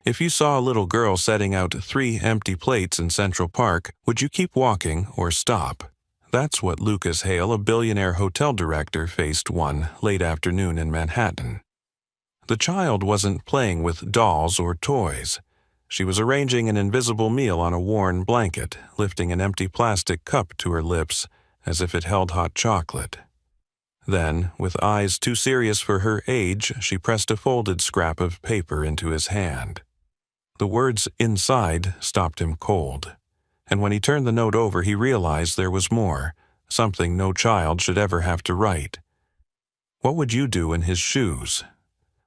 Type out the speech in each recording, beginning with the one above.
If you saw a little girl setting out 3 empty plates in Central Park, would you keep walking or stop? That's what Lucas Hale, a billionaire hotel director, faced one late afternoon in Manhattan. The child wasn't playing with dolls or toys. She was arranging an invisible meal on a worn blanket, lifting an empty plastic cup to her lips as if it held hot chocolate. Then, with eyes too serious for her age, she pressed a folded scrap of paper into his hand. The words inside stopped him cold, and when he turned the note over, he realized there was more, something no child should ever have to write. What would you do in his shoes?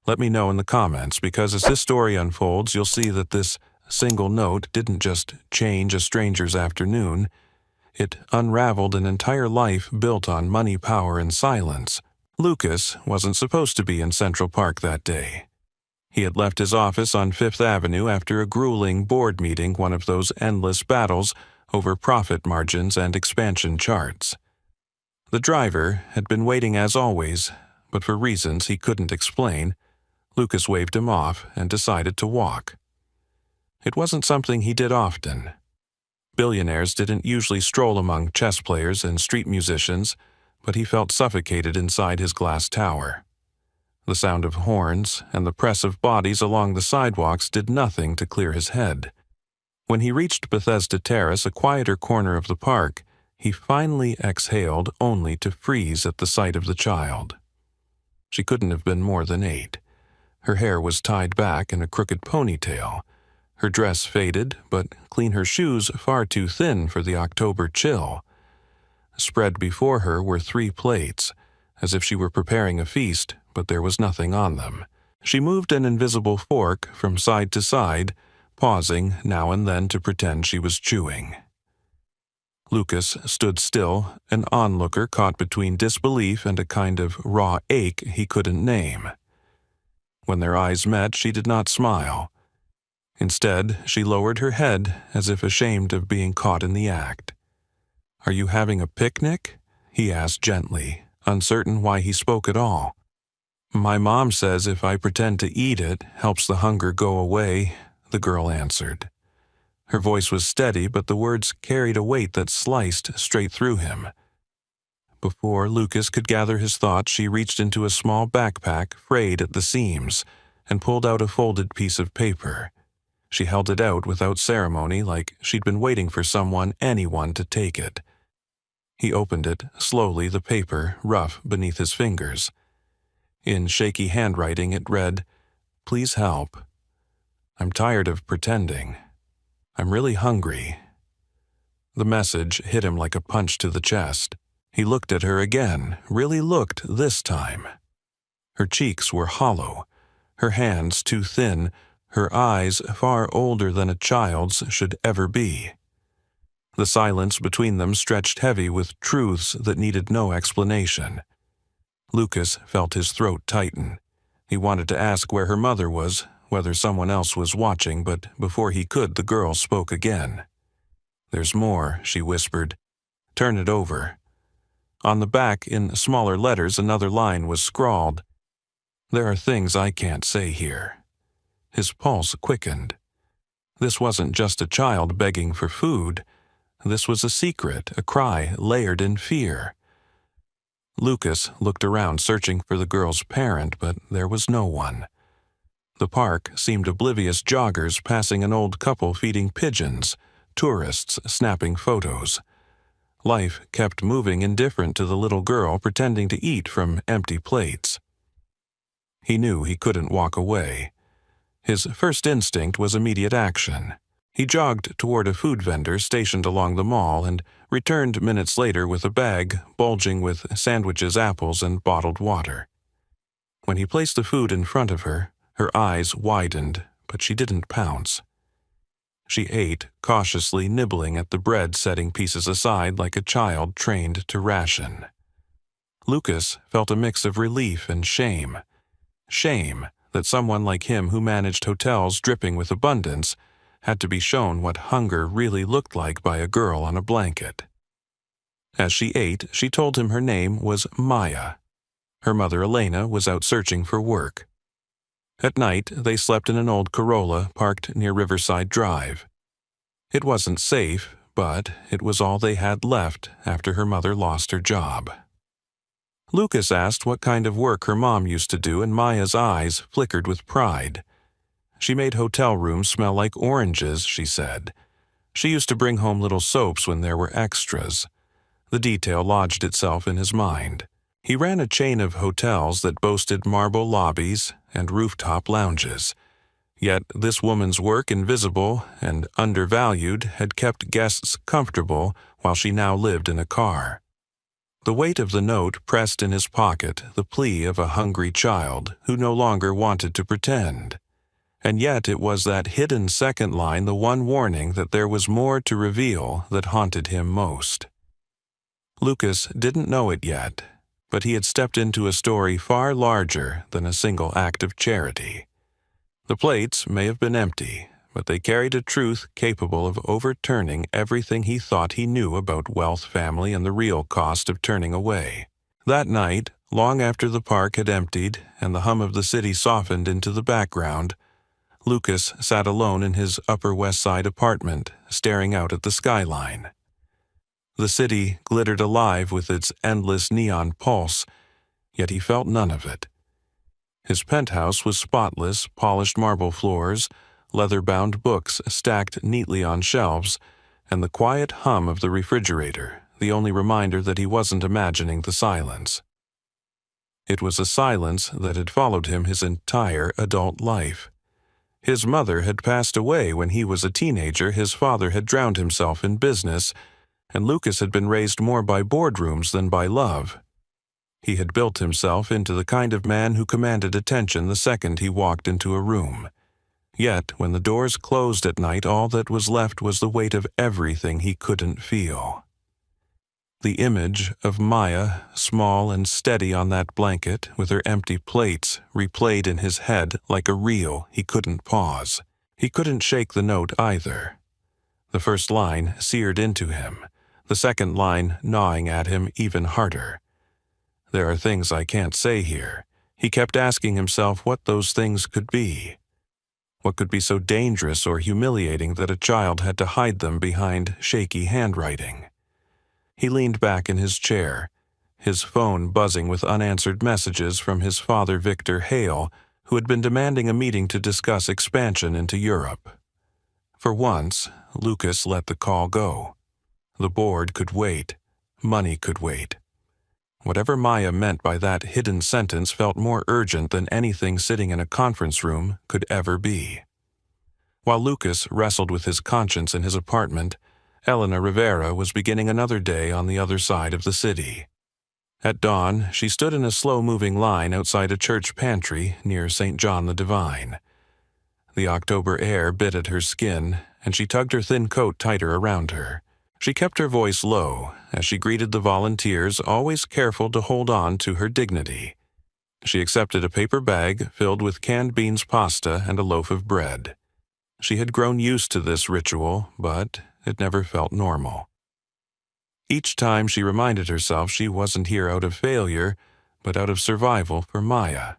Let me know in the comments, because as this story unfolds, you'll see that this single note didn't just change a stranger's afternoon. It unraveled an entire life built on money, power, and silence. Lucas wasn't supposed to be in Central Park that day. He had left his office on Fifth Avenue after a grueling board meeting, one of those endless battles over profit margins and expansion charts. The driver had been waiting as always, but for reasons he couldn't explain, Lucas waved him off and decided to walk. It wasn't something he did often. Billionaires didn't usually stroll among chess players and street musicians, but he felt suffocated inside his glass tower. The sound of horns and the press of bodies along the sidewalks did nothing to clear his head. When he reached Bethesda Terrace, a quieter corner of the park, he finally exhaled only to freeze at the sight of the child. She couldn't have been more than 8. Her hair was tied back in a crooked ponytail. Her dress faded, but clean her shoes far too thin for the October chill. Spread before her were 3 plates, as if she were preparing a feast, but there was nothing on them. She moved an invisible fork from side to side, pausing now and then to pretend she was chewing. Lucas stood still, an onlooker caught between disbelief and a kind of raw ache he couldn't name. When their eyes met, she did not smile. Instead, she lowered her head as if ashamed of being caught in the act. "Are you having a picnic?" he asked gently, uncertain why he spoke at all. "My mom says if I pretend to eat it, helps the hunger go away," the girl answered. Her voice was steady, but the words carried a weight that sliced straight through him. Before Lucas could gather his thoughts, she reached into a small backpack, frayed at the seams, and pulled out a folded piece of paper. She held it out without ceremony, like she'd been waiting for anyone to take it. He opened it, slowly, the paper rough beneath his fingers. In shaky handwriting it read, "Please help. I'm tired of pretending. I'm really hungry." The message hit him like a punch to the chest. He looked at her again, really looked this time. Her cheeks were hollow, her hands too thin, her eyes far older than a child's should ever be. The silence between them stretched heavy with truths that needed no explanation. Lucas felt his throat tighten. He wanted to ask where her mother was, whether someone else was watching, but before he could, the girl spoke again. "There's more," she whispered. "Turn it over." On the back, in smaller letters, another line was scrawled. "There are things I can't say here." His pulse quickened. This wasn't just a child begging for food. This was a secret, a cry layered in fear. Lucas looked around, searching for the girl's parent, but there was no one. The park seemed oblivious, joggers passing an old couple feeding pigeons, tourists snapping photos. Life kept moving, indifferent to the little girl pretending to eat from empty plates. He knew he couldn't walk away. His first instinct was immediate action. He jogged toward a food vendor stationed along the mall and returned minutes later with a bag bulging with sandwiches, apples, and bottled water. When he placed the food in front of her, her eyes widened, but she didn't pounce. She ate, cautiously nibbling at the bread, setting pieces aside like a child trained to ration. Lucas felt a mix of relief and shame. Shame that someone like him, who managed hotels dripping with abundance, had to be shown what hunger really looked like by a girl on a blanket. As she ate, she told him her name was Maya. Her mother, Elena, was out searching for work. At night, they slept in an old Corolla parked near Riverside Drive. It wasn't safe, but it was all they had left after her mother lost her job. Lucas asked what kind of work her mom used to do, and Maya's eyes flickered with pride. She made hotel rooms smell like oranges, she said. She used to bring home little soaps when there were extras. The detail lodged itself in his mind. He ran a chain of hotels that boasted marble lobbies and rooftop lounges. Yet this woman's work, invisible and undervalued, had kept guests comfortable while she now lived in a car. The weight of the note pressed in his pocket the plea of a hungry child who no longer wanted to pretend. And yet it was that hidden second line, the one warning that there was more to reveal, that haunted him most. Lucas didn't know it yet, but he had stepped into a story far larger than a single act of charity. The plates may have been empty, but they carried a truth capable of overturning everything he thought he knew about wealth, family, and the real cost of turning away. That night, long after the park had emptied and the hum of the city softened into the background, Lucas sat alone in his Upper West Side apartment, staring out at the skyline. The city glittered alive with its endless neon pulse, yet he felt none of it. His penthouse was spotless, polished marble floors, leather-bound books stacked neatly on shelves, and the quiet hum of the refrigerator, the only reminder that he wasn't imagining the silence. It was a silence that had followed him his entire adult life. His mother had passed away when he was a teenager, his father had drowned himself in business, and Lucas had been raised more by boardrooms than by love. He had built himself into the kind of man who commanded attention the second he walked into a room. Yet, when the doors closed at night, all that was left was the weight of everything he couldn't feel. The image of Maya, small and steady on that blanket, with her empty plates, replayed in his head like a reel he couldn't pause. He couldn't shake the note either. The first line seared into him, the second line gnawing at him even harder. There are things I can't say here. He kept asking himself what those things could be. What could be so dangerous or humiliating that a child had to hide them behind shaky handwriting? He leaned back in his chair, his phone buzzing with unanswered messages from his father Victor Hale, who had been demanding a meeting to discuss expansion into Europe. For once, Lucas let the call go. The board could wait. Money could wait. Whatever Maya meant by that hidden sentence felt more urgent than anything sitting in a conference room could ever be. While Lucas wrestled with his conscience in his apartment, Elena Rivera was beginning another day on the other side of the city. At dawn, she stood in a slow-moving line outside a church pantry near St. John the Divine. The October air bit at her skin, and she tugged her thin coat tighter around her. She kept her voice low as she greeted the volunteers, always careful to hold on to her dignity. She accepted a paper bag filled with canned beans pasta and a loaf of bread. She had grown used to this ritual, but it never felt normal. Each time she reminded herself she wasn't here out of failure, but out of survival for Maya.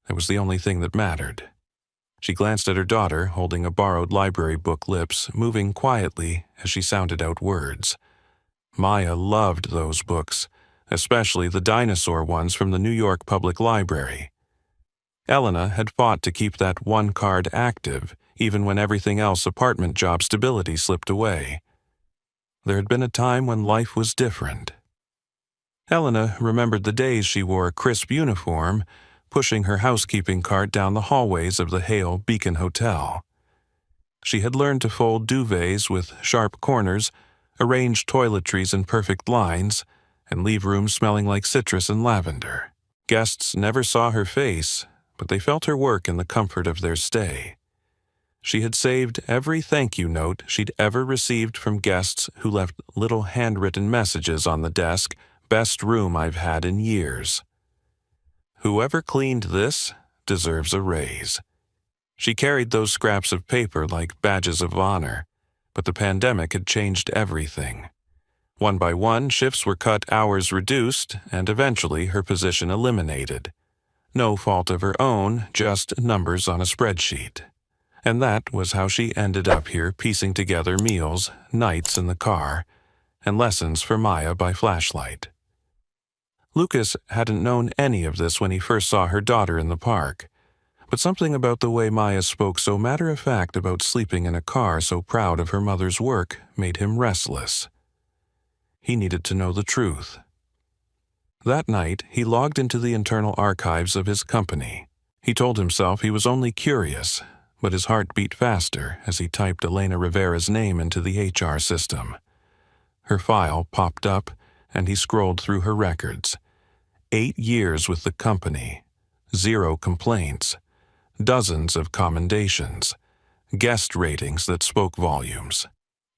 That was the only thing that mattered. She glanced at her daughter, holding a borrowed library book, lips moving quietly as she sounded out words. Maya loved those books, especially the dinosaur ones from the New York Public Library. Elena had fought to keep that one card active, even when everything else apartment job stability slipped away. There had been a time when life was different. Elena remembered the days she wore a crisp uniform, pushing her housekeeping cart down the hallways of the Hale Beacon Hotel. She had learned to fold duvets with sharp corners, arrange toiletries in perfect lines, and leave rooms smelling like citrus and lavender. Guests never saw her face, but they felt her work in the comfort of their stay. She had saved every thank you note she'd ever received from guests who left little handwritten messages on the desk, "Best room I've had in years." Whoever cleaned this deserves a raise. She carried those scraps of paper like badges of honor, but the pandemic had changed everything. One by one, shifts were cut, hours reduced, and eventually her position eliminated. No fault of her own, just numbers on a spreadsheet. And that was how she ended up here piecing together meals, nights in the car, and lessons for Maya by flashlight. Lucas hadn't known any of this when he first saw her daughter in the park, but something about the way Maya spoke so matter-of-fact about sleeping in a car so proud of her mother's work made him restless. He needed to know the truth. That night, he logged into the internal archives of his company. He told himself he was only curious, but his heart beat faster as he typed Elena Rivera's name into the HR system. Her file popped up, and he scrolled through her records. 8 years with the company, 0 complaints, dozens of commendations, guest ratings that spoke volumes.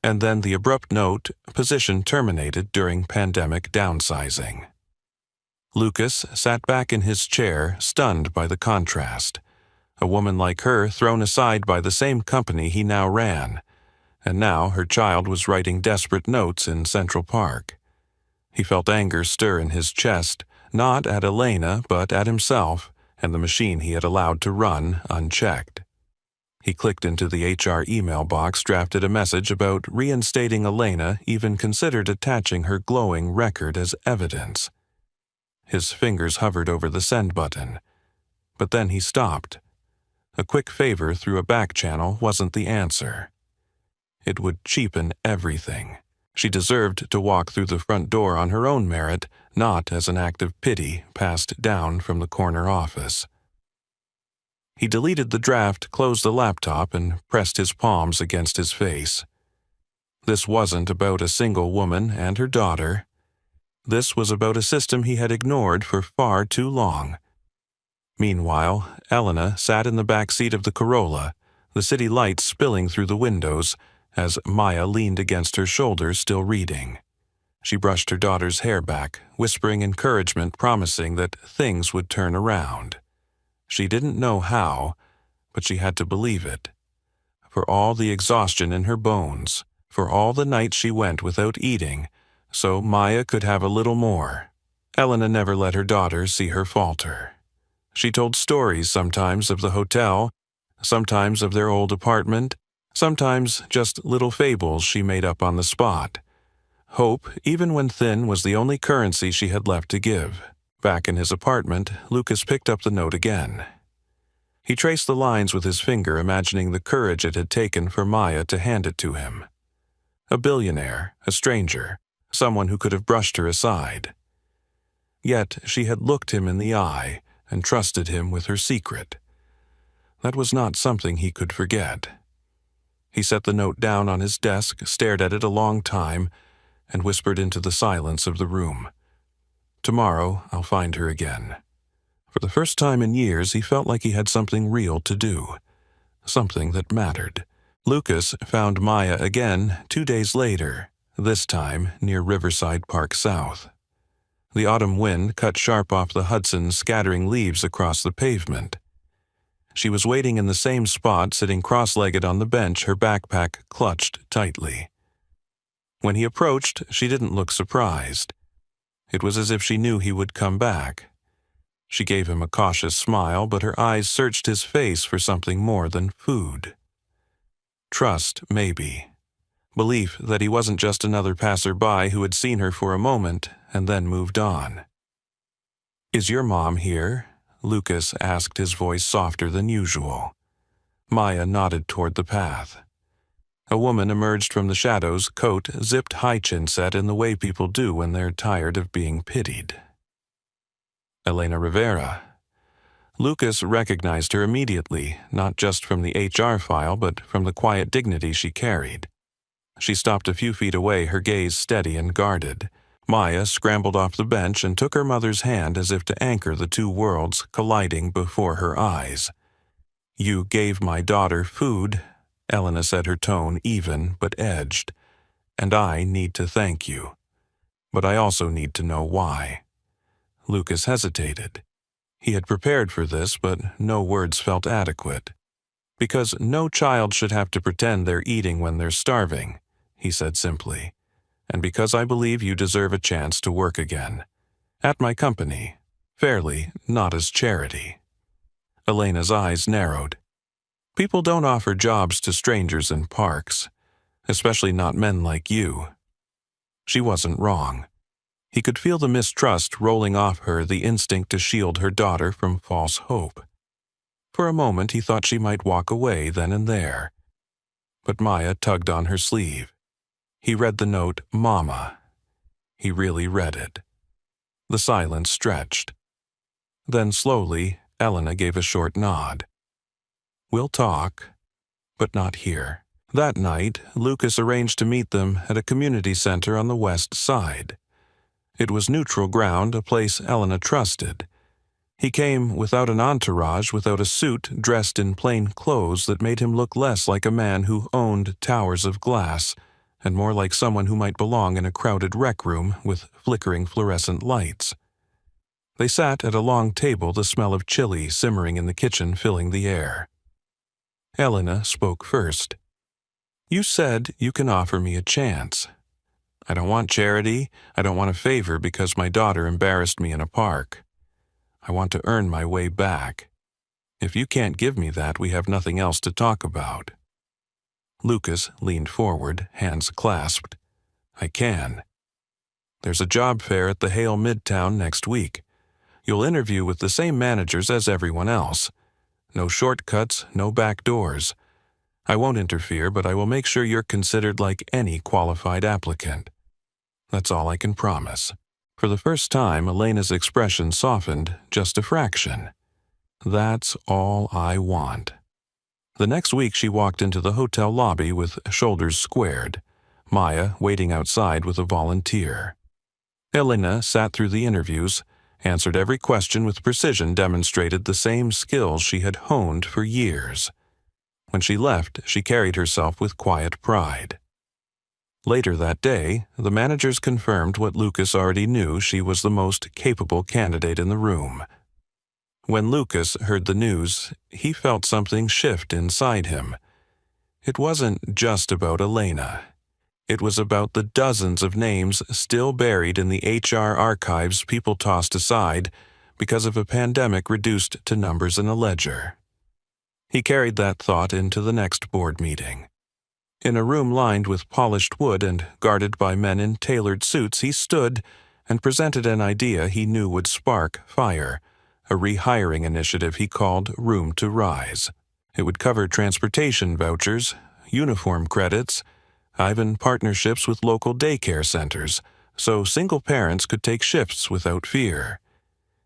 And then the abrupt note, position terminated during pandemic downsizing. Lucas sat back in his chair, stunned by the contrast. A woman like her thrown aside by the same company he now ran, and now her child was writing desperate notes in Central Park. He felt anger stir in his chest, not at Elena, but at himself and the machine he had allowed to run unchecked. He clicked into the HR email box, drafted a message about reinstating Elena, even considered attaching her glowing record as evidence. His fingers hovered over the send button, but then he stopped. A quick favor through a back channel wasn't the answer. It would cheapen everything. She deserved to walk through the front door on her own merit, not as an act of pity passed down from the corner office. He deleted the draft, closed the laptop, and pressed his palms against his face. This wasn't about a single woman and her daughter. This was about a system he had ignored for far too long. Meanwhile, Elena sat in the back seat of the Corolla, the city lights spilling through the windows, as Maya leaned against her shoulder, still reading. She brushed her daughter's hair back, whispering encouragement, promising that things would turn around. She didn't know how, but she had to believe it. For all the exhaustion in her bones, for all the nights she went without eating, so Maya could have a little more. Elena never let her daughter see her falter. She told stories sometimes of the hotel, sometimes of their old apartment, sometimes just little fables she made up on the spot. Hope, even when thin, was the only currency she had left to give. Back in his apartment, Lucas picked up the note again. He traced the lines with his finger, imagining the courage it had taken for Maya to hand it to him. A billionaire, a stranger, someone who could have brushed her aside. Yet she had looked him in the eye and trusted him with her secret. That was not something he could forget. He set the note down on his desk, stared at it a long time, and whispered into the silence of the room. Tomorrow I'll find her again. For the first time in years, he felt like he had something real to do, something that mattered. Lucas found Maya again 2 days later, this time near Riverside Park South. The autumn wind cut sharp off the Hudson, scattering leaves across the pavement. She was waiting in the same spot, sitting cross-legged on the bench, her backpack clutched tightly. When he approached, she didn't look surprised. It was as if she knew he would come back. She gave him a cautious smile, but her eyes searched his face for something more than food. Trust, maybe. Belief that he wasn't just another passerby who had seen her for a moment and then moved on. "Is your mom here?" Lucas asked, his voice softer than usual. Maya nodded toward the path. A woman emerged from the shadows, coat zipped high chin set in the way people do when they're tired of being pitied. Elena Rivera. Lucas recognized her immediately, not just from the HR file, but from the quiet dignity she carried. She stopped a few feet away, her gaze steady and guarded. Maya scrambled off the bench and took her mother's hand as if to anchor the two worlds colliding before her eyes. "You gave my daughter food," Elena said, her tone even but edged, "and I need to thank you. But I also need to know why." Lucas hesitated. He had prepared for this, but no words felt adequate. "Because no child should have to pretend they're eating when they're starving," he said simply. "And because I believe you deserve a chance to work again. At my company. Fairly, not as charity. Elena's eyes narrowed. People don't offer jobs to strangers in parks, especially not men like you. She wasn't wrong. He could feel the mistrust rolling off her, the instinct to shield her daughter from false hope. For a moment he thought she might walk away then and there. But Maya tugged on her sleeve. He read the note, Mama. He really read it. The silence stretched. Then slowly, Elena gave a short nod. We'll talk, but not here. That night, Lucas arranged to meet them at a community center on the west side. It was neutral ground, a place Elena trusted. He came without an entourage, without a suit, dressed in plain clothes that made him look less like a man who owned towers of glass, and more like someone who might belong in a crowded rec room with flickering fluorescent lights. They sat at a long table, the smell of chili simmering in the kitchen filling the air. Elena spoke first. You said you can offer me a chance. I don't want charity, I don't want a favor because my daughter embarrassed me in a park. I want to earn my way back. If you can't give me that, we have nothing else to talk about. Lucas leaned forward, hands clasped. I can. There's a job fair at the Hale Midtown next week. You'll interview with the same managers as everyone else. No shortcuts, no back doors. I won't interfere, but I will make sure you're considered like any qualified applicant. That's all I can promise. For the first time, Elena's expression softened just a fraction. That's all I want. The next week she walked into the hotel lobby with shoulders squared, Maya waiting outside with a volunteer. Elena sat through the interviews, answered every question with precision, demonstrated the same skills she had honed for years. When she left, she carried herself with quiet pride. Later that day, the managers confirmed what Lucas already knew: she was the most capable candidate in the room. When Lucas heard the news, he felt something shift inside him. It wasn't just about Elena. It was about the dozens of names still buried in the HR archives people tossed aside because of a pandemic reduced to numbers in a ledger. He carried that thought into the next board meeting. In a room lined with polished wood and guarded by men in tailored suits, he stood and presented an idea he knew would spark fire, a rehiring initiative he called Room to Rise. It would cover transportation vouchers, uniform credits, even partnerships with local daycare centers, so single parents could take shifts without fear.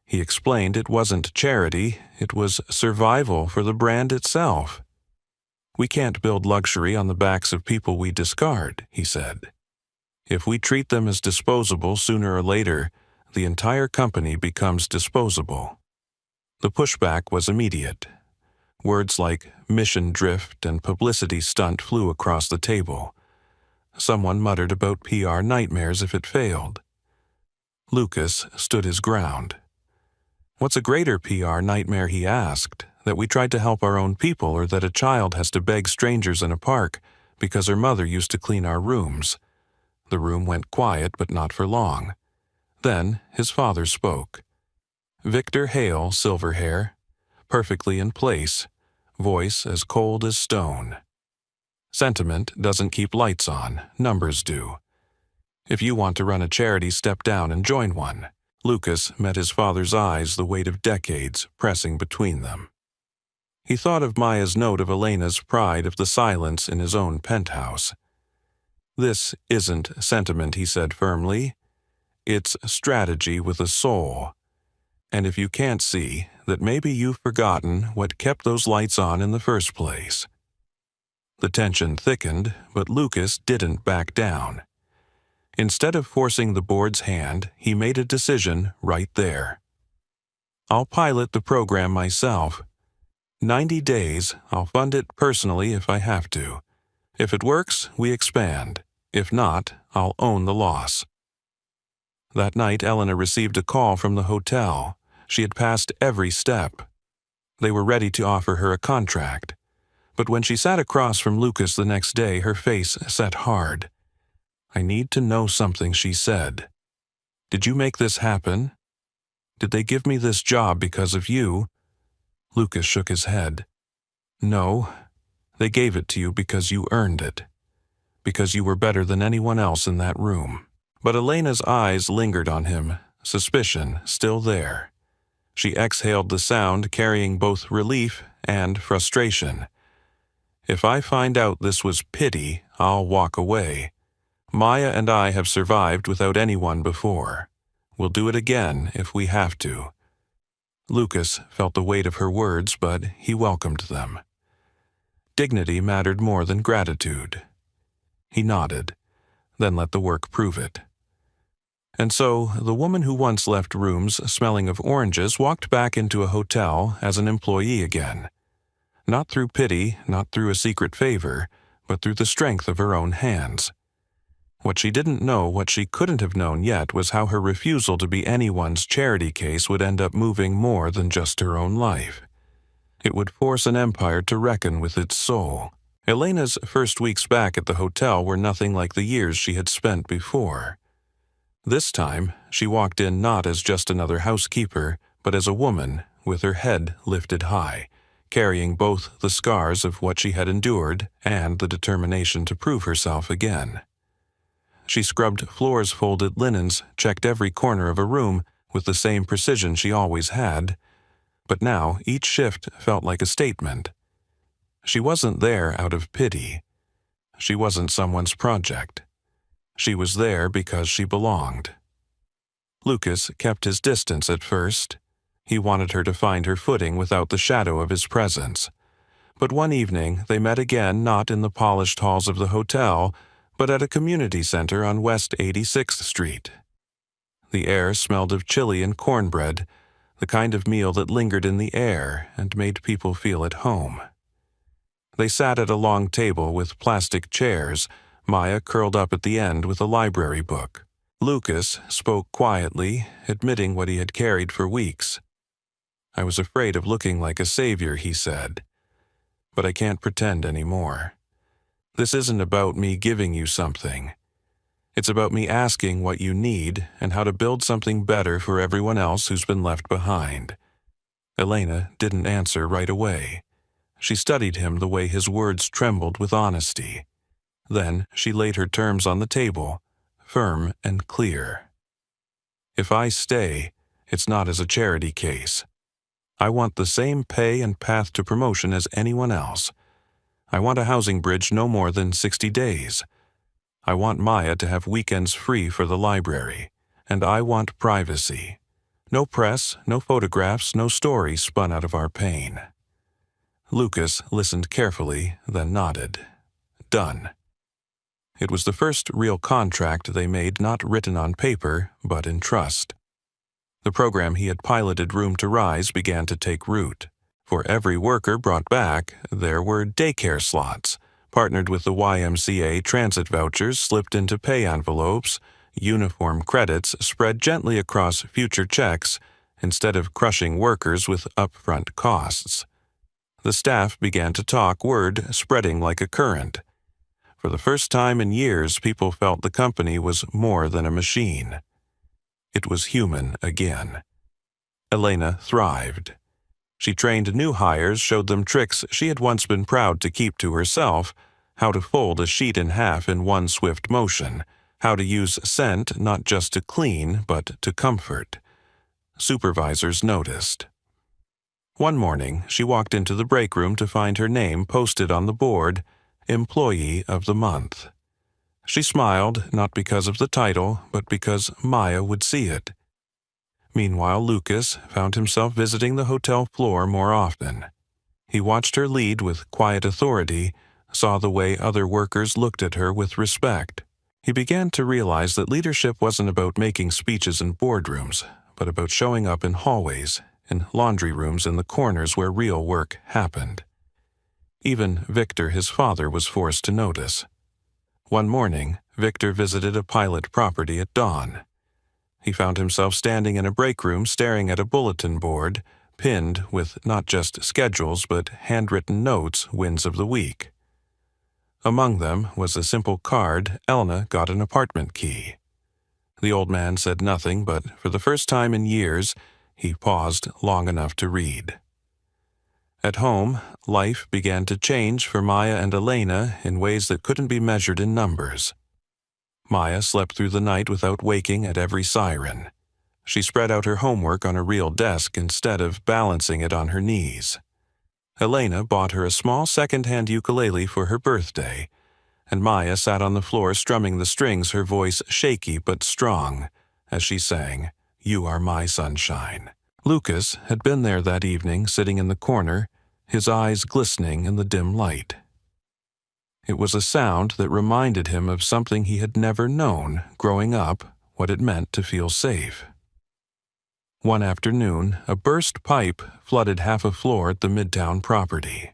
He explained it wasn't charity, it was survival for the brand itself. We can't build luxury on the backs of people we discard, he said. If we treat them as disposable, sooner or later, the entire company becomes disposable. The pushback was immediate. Words like mission drift and publicity stunt flew across the table. Someone muttered about PR nightmares if it failed. Lucas stood his ground. What's a greater PR nightmare, he asked, that we tried to help our own people, or that a child has to beg strangers in a park because her mother used to clean our rooms? The room went quiet, but not for long. Then his father spoke. Victor Hale, silver hair, perfectly in place, voice as cold as stone. Sentiment doesn't keep lights on, numbers do. If you want to run a charity, step down and join one. Lucas met his father's eyes, the weight of decades pressing between them. He thought of Maya's note, of Elena's pride, of the silence in his own penthouse. This isn't sentiment, he said firmly. It's strategy with a soul. And if you can't see, that maybe you've forgotten what kept those lights on in the first place. The tension thickened, but Lucas didn't back down. Instead of forcing the board's hand, he made a decision right there. I'll pilot the program myself. 90 days, I'll fund it personally if I have to. If it works, we expand. If not, I'll own the loss. That night, Elena received a call from the hotel. She had passed every step. They were ready to offer her a contract. But when she sat across from Lucas the next day, her face set hard. I need to know something, she said. Did you make this happen? Did they give me this job because of you?" Lucas shook his head. "No, they gave it to you because you earned it. Because you were better than anyone else in that room." But Elena's eyes lingered on him, suspicion still there. She exhaled the sound, carrying both relief and frustration. "If I find out this was pity, I'll walk away. Maya and I have survived without anyone before. We'll do it again if we have to." Lucas felt the weight of her words, but he welcomed them. Dignity mattered more than gratitude. He nodded, then let the work prove it. And so, the woman who once left rooms smelling of oranges walked back into a hotel as an employee again. Not through pity, not through a secret favor, but through the strength of her own hands. What she didn't know, what she couldn't have known yet, was how her refusal to be anyone's charity case would end up moving more than just her own life. It would force an empire to reckon with its soul. Elena's first weeks back at the hotel were nothing like the years she had spent before. This time, she walked in not as just another housekeeper, but as a woman with her head lifted high, carrying both the scars of what she had endured and the determination to prove herself again. She scrubbed floors, folded linens, checked every corner of a room with the same precision she always had, but now each shift felt like a statement. She wasn't there out of pity. She wasn't someone's project. She was there because she belonged. Lucas kept his distance at first. He wanted her to find her footing without the shadow of his presence. But one evening they met again, not in the polished halls of the hotel, but at a community center on West 86th Street. The air smelled of chili and cornbread, the kind of meal that lingered in the air and made people feel at home. They sat at a long table with plastic chairs, Maya curled up at the end with a library book. Lucas spoke quietly, admitting what he had carried for weeks. "I was afraid of looking like a savior," he said. "But I can't pretend anymore. This isn't about me giving you something. It's about me asking what you need and how to build something better for everyone else who's been left behind." Elena didn't answer right away. She studied him the way his words trembled with honesty. Then she laid her terms on the table, firm and clear. "If I stay, it's not as a charity case. I want the same pay and path to promotion as anyone else. I want a housing bridge no more than 60 days. I want Maya to have weekends free for the library. And I want privacy. No press, no photographs, no stories spun out of our pain." Lucas listened carefully, then nodded. Done. It was the first real contract they made, not written on paper, but in trust. The program he had piloted Room to Rise began to take root. For every worker brought back, there were daycare slots, partnered with the YMCA transit vouchers slipped into pay envelopes, uniform credits spread gently across future checks instead of crushing workers with upfront costs. The staff began to talk, word spreading like a current. For the first time in years, people felt the company was more than a machine. It was human again. Elena thrived. She trained new hires, showed them tricks she had once been proud to keep to herself, how to fold a sheet in half in one swift motion, how to use scent not just to clean, but to comfort. Supervisors noticed. One morning, she walked into the break room to find her name posted on the board, Employee of the Month. She smiled, not because of the title, but because Maya would see it. Meanwhile, Lucas found himself visiting the hotel floor more often. He watched her lead with quiet authority, saw the way other workers looked at her with respect. He began to realize that leadership wasn't about making speeches in boardrooms, but about showing up in hallways, in laundry rooms, in the corners where real work happened. Even Victor, his father, was forced to notice. One morning, Victor visited a pilot property at dawn. He found himself standing in a break room staring at a bulletin board, pinned with not just schedules but handwritten notes, wins of the week. Among them was a simple card, Elena got an apartment key. The old man said nothing, but for the first time in years, He paused long enough to read. At home, life began to change for Maya and Elena in ways that couldn't be measured in numbers. Maya slept through the night without waking at every siren. She spread out her homework on a real desk instead of balancing it on her knees. Elena bought her a small second-hand ukulele for her birthday, and Maya sat on the floor strumming the strings, her voice shaky but strong, as she sang, "You Are My Sunshine." Lucas had been there that evening, sitting in the corner, his eyes glistening in the dim light. It was a sound that reminded him of something he had never known growing up, what it meant to feel safe. One afternoon, a burst pipe flooded half a floor at the Midtown property.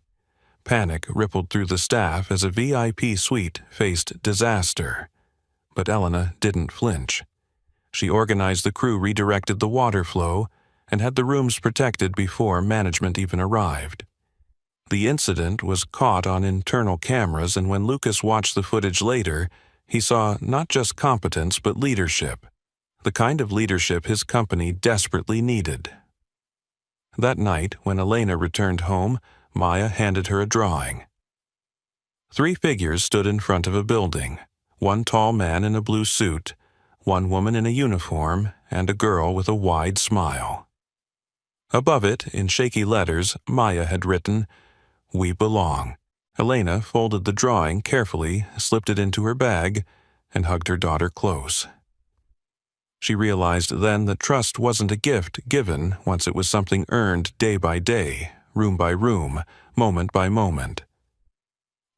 Panic rippled through the staff as a VIP suite faced disaster. But Elena didn't flinch. She organized the crew, redirected the water flow, and had the rooms protected before management even arrived. The incident was caught on internal cameras, and when Lucas watched the footage later, he saw not just competence but leadership, the kind of leadership his company desperately needed. That night, when Elena returned home, Maya handed her a drawing. 3 figures stood in front of a building, one tall man in a blue suit, one woman in a uniform, and a girl with a wide smile. Above it, in shaky letters, Maya had written, "We belong." Elena folded the drawing carefully, slipped it into her bag, and hugged her daughter close. She realized then that trust wasn't a gift given once it was something earned day by day, room by room, moment by moment.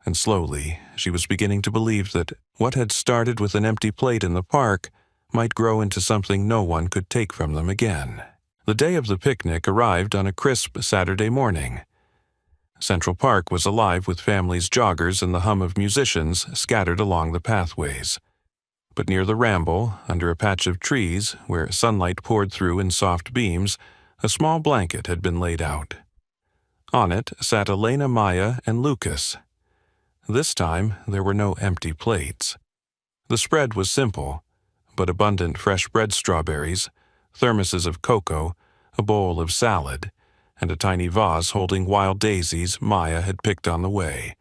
And slowly, she was beginning to believe that what had started with an empty plate in the park might grow into something no one could take from them again. The day of the picnic arrived on a crisp Saturday morning. Central Park was alive with families, joggers, and the hum of musicians scattered along the pathways. But near the ramble, under a patch of trees, where sunlight poured through in soft beams, a small blanket had been laid out. On it sat Elena, Maya, and Lucas. This time, there were no empty plates. The spread was simple, but abundant fresh bread strawberries, thermoses of cocoa, a bowl of salad, and a tiny vase holding wild daisies Maya had picked on the way.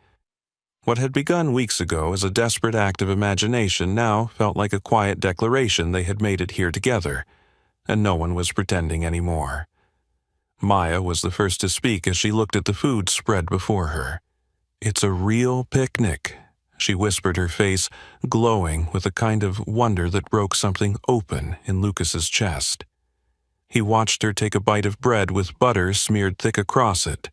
What had begun weeks ago as a desperate act of imagination now felt like a quiet declaration they had made it here together, and no one was pretending anymore. Maya was the first to speak as she looked at the food spread before her. "It's a real picnic," she whispered, her face glowing with a kind of wonder that broke something open in Lucas's chest. He watched her take a bite of bread with butter smeared thick across it,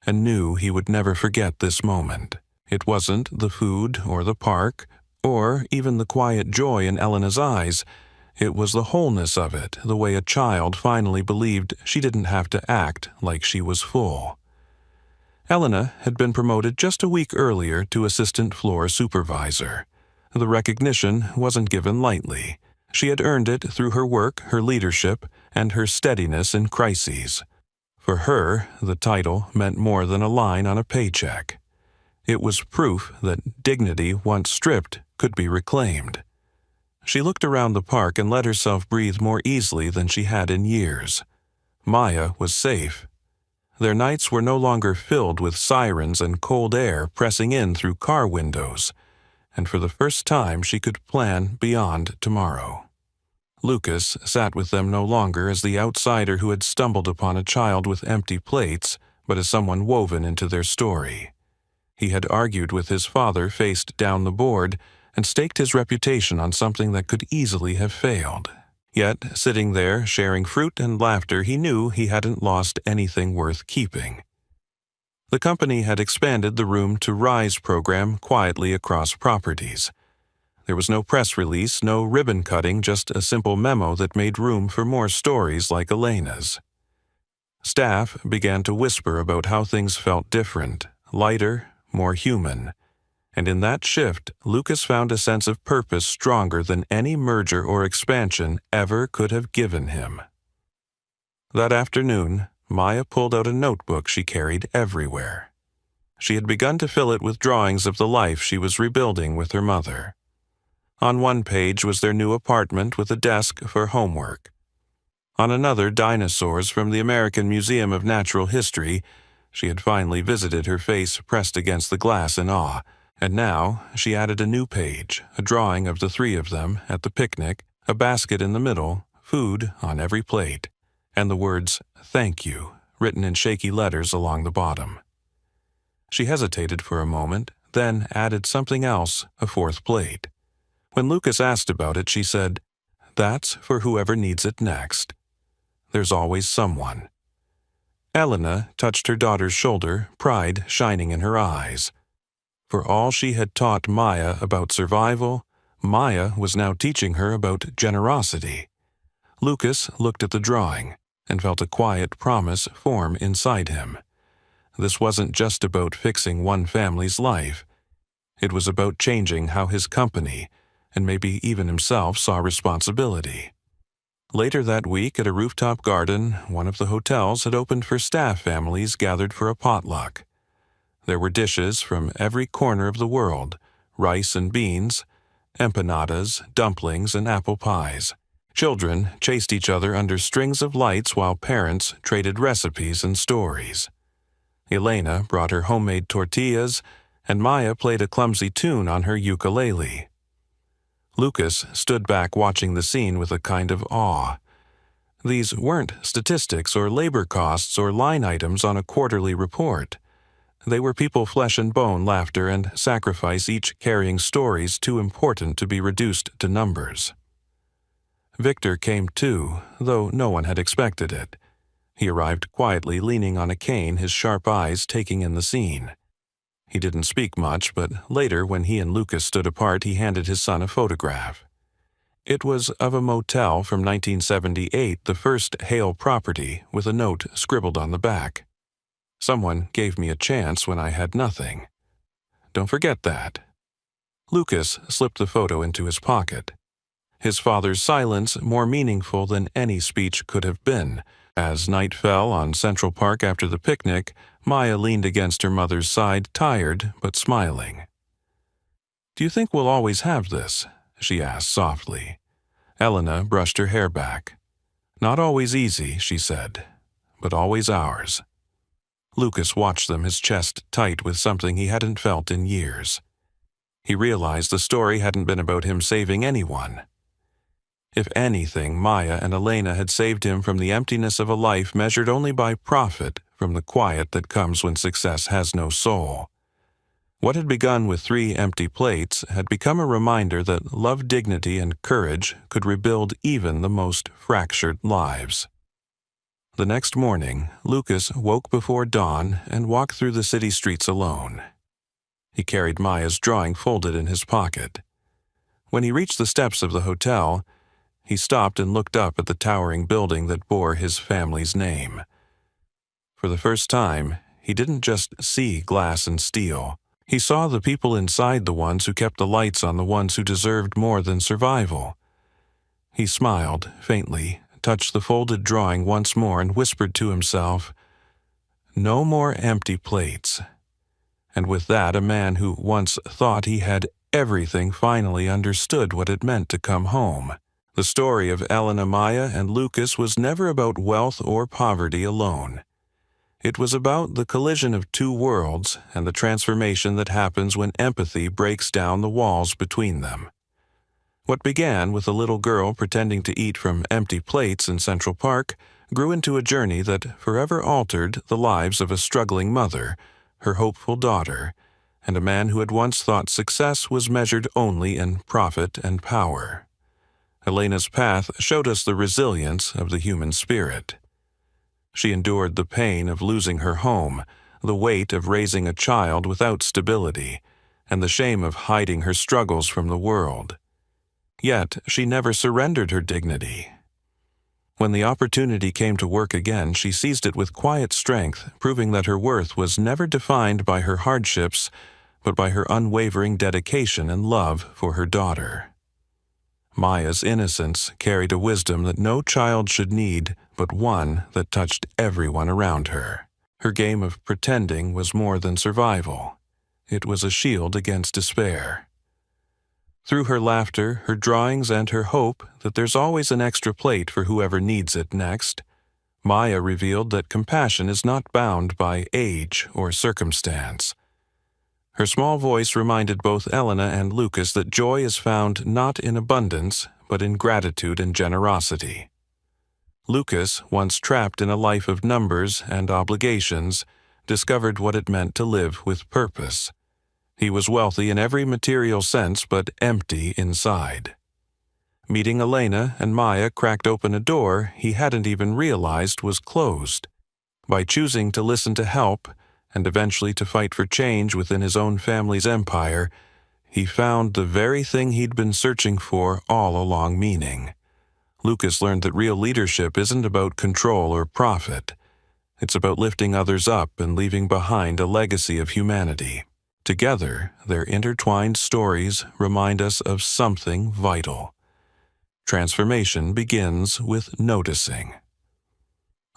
and knew he would never forget this moment. It wasn't the food or the park, or even the quiet joy in Elena's eyes. It was the wholeness of it, the way a child finally believed she didn't have to act like she was full. Elena had been promoted just a week earlier to assistant floor supervisor. The recognition wasn't given lightly. She had earned it through her work, her leadership, and her steadiness in crises. For her, the title meant more than a line on a paycheck. It was proof that dignity, once stripped, could be reclaimed. She looked around the park and let herself breathe more easily than she had in years. Maya was safe. Their nights were no longer filled with sirens and cold air pressing in through car windows, and for the first time she could plan beyond tomorrow. Lucas sat with them no longer as the outsider who had stumbled upon a child with empty plates, but as someone woven into their story. He had argued with his father faced down the board and staked his reputation on something that could easily have failed. Yet, sitting there, sharing fruit and laughter, he knew he hadn't lost anything worth keeping. The company had expanded the Room to Rise program quietly across properties. There was no press release, no ribbon cutting, just a simple memo that made room for more stories like Elena's. Staff began to whisper about how things felt different, lighter, more human. And in that shift, Lucas found a sense of purpose stronger than any merger or expansion ever could have given him. That afternoon, Maya pulled out a notebook she carried everywhere. She had begun to fill it with drawings of the life she was rebuilding with her mother. On one page was their new apartment with a desk for homework. On another, dinosaurs from the American Museum of Natural History. She had finally visited, her face pressed against the glass in awe. And now she added a new page, a drawing of the three of them at the picnic, a basket in the middle, food on every plate, and the words, "Thank you," written in shaky letters along the bottom. She hesitated for a moment, then added something else, a fourth plate. When Lucas asked about it, she said, "That's for whoever needs it next. There's always someone." Elena touched her daughter's shoulder, pride shining in her eyes. For all she had taught Maya about survival, Maya was now teaching her about generosity. Lucas looked at the drawing and felt a quiet promise form inside him. This wasn't just about fixing one family's life. It was about changing how his company, and maybe even himself, saw responsibility. Later that week, at a rooftop garden, one of the hotels had opened for staff families gathered for a potluck. There were dishes from every corner of the world, rice and beans, empanadas, dumplings, and apple pies. Children chased each other under strings of lights while parents traded recipes and stories. Elena brought her homemade tortillas, and Maya played a clumsy tune on her ukulele. Lucas stood back watching the scene with a kind of awe. These weren't statistics or labor costs or line items on a quarterly report. They were people, flesh and bone, laughter and sacrifice, each carrying stories too important to be reduced to numbers. Victor came too, though no one had expected it. He arrived quietly, leaning on a cane, his sharp eyes taking in the scene. He didn't speak much, but later, when he and Lucas stood apart, he handed his son a photograph. It was of a motel from 1978, the first Hale property, with a note scribbled on the back. "Someone gave me a chance when I had nothing. Don't forget that." Lucas slipped the photo into his pocket. His father's silence more meaningful than any speech could have been. As night fell on Central Park after the picnic, Maya leaned against her mother's side, tired but smiling. "Do you think we'll always have this?" she asked softly. Elena brushed her hair back. "Not always easy," she said, "but always ours." Lucas watched them, his chest tight with something he hadn't felt in years. He realized the story hadn't been about him saving anyone. If anything, Maya and Elena had saved him from the emptiness of a life measured only by profit, from the quiet that comes when success has no soul. What had begun with 3 empty plates had become a reminder that love, dignity, and courage could rebuild even the most fractured lives. The next morning, Lucas woke before dawn and walked through the city streets alone. He carried Maya's drawing folded in his pocket. When he reached the steps of the hotel, he stopped and looked up at the towering building that bore his family's name. For the first time, he didn't just see glass and steel. He saw the people inside, the ones who kept the lights on, the ones who deserved more than survival. He smiled faintly, touched the folded drawing once more, and whispered to himself, "No more empty plates." And with that, a man who once thought he had everything finally understood what it meant to come home. The story of Elena, Maya, and Lucas was never about wealth or poverty alone. It was about the collision of 2 worlds and the transformation that happens when empathy breaks down the walls between them. What began with a little girl pretending to eat from empty plates in Central Park grew into a journey that forever altered the lives of a struggling mother, her hopeful daughter, and a man who had once thought success was measured only in profit and power. Elena's path showed us the resilience of the human spirit. She endured the pain of losing her home, the weight of raising a child without stability, and the shame of hiding her struggles from the world. Yet she never surrendered her dignity. When the opportunity came to work again, she seized it with quiet strength, proving that her worth was never defined by her hardships, but by her unwavering dedication and love for her daughter. Maya's innocence carried a wisdom that no child should need, but one that touched everyone around her. Her game of pretending was more than survival. It was a shield against despair. Through her laughter, her drawings, and her hope that there's always an extra plate for whoever needs it next, Maya revealed that compassion is not bound by age or circumstance. Her small voice reminded both Elena and Lucas that joy is found not in abundance, but in gratitude and generosity. Lucas, once trapped in a life of numbers and obligations, discovered what it meant to live with purpose. He was wealthy in every material sense, but empty inside. Meeting Elena and Maya cracked open a door he hadn't even realized was closed. By choosing to listen to help, and eventually to fight for change within his own family's empire, he found the very thing he'd been searching for all along. Meaning. Lucas learned that real leadership isn't about control or profit. It's about lifting others up and leaving behind a legacy of humanity. Together, their intertwined stories remind us of something vital. Transformation begins with noticing.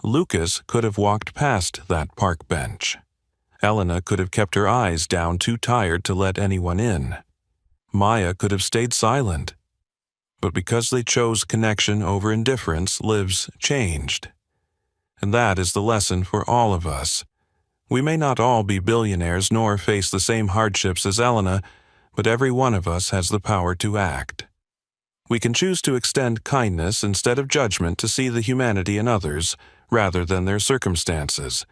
Lucas could have walked past that park bench. Elena could have kept her eyes down, too tired to let anyone in. Maya could have stayed silent. But because they chose connection over indifference, lives changed. And that is the lesson for all of us. We may not all be billionaires nor face the same hardships as Elena, but every one of us has the power to act. We can choose to extend kindness instead of judgment, to see the humanity in others rather than their circumstances,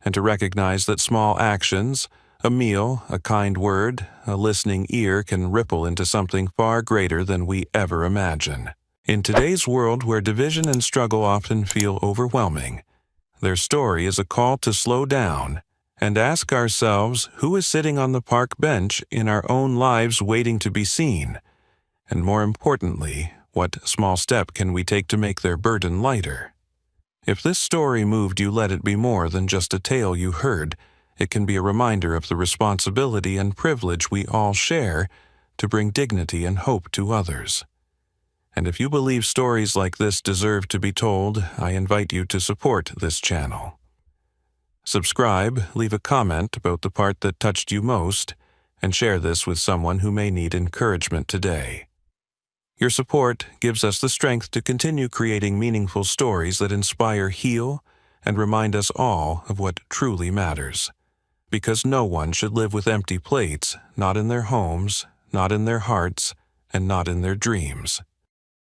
and to recognize that small actions, a meal, a kind word, a listening ear can ripple into something far greater than we ever imagine. In today's world where division and struggle often feel overwhelming, their story is a call to slow down and ask ourselves who is sitting on the park bench in our own lives waiting to be seen, and more importantly, what small step can we take to make their burden lighter? If this story moved you, let it be more than just a tale you heard. It can be a reminder of the responsibility and privilege we all share to bring dignity and hope to others. And if you believe stories like this deserve to be told, I invite you to support this channel. Subscribe, leave a comment about the part that touched you most, and share this with someone who may need encouragement today. Your support gives us the strength to continue creating meaningful stories that inspire, heal, and remind us all of what truly matters. Because no one should live with empty plates, not in their homes, not in their hearts, and not in their dreams.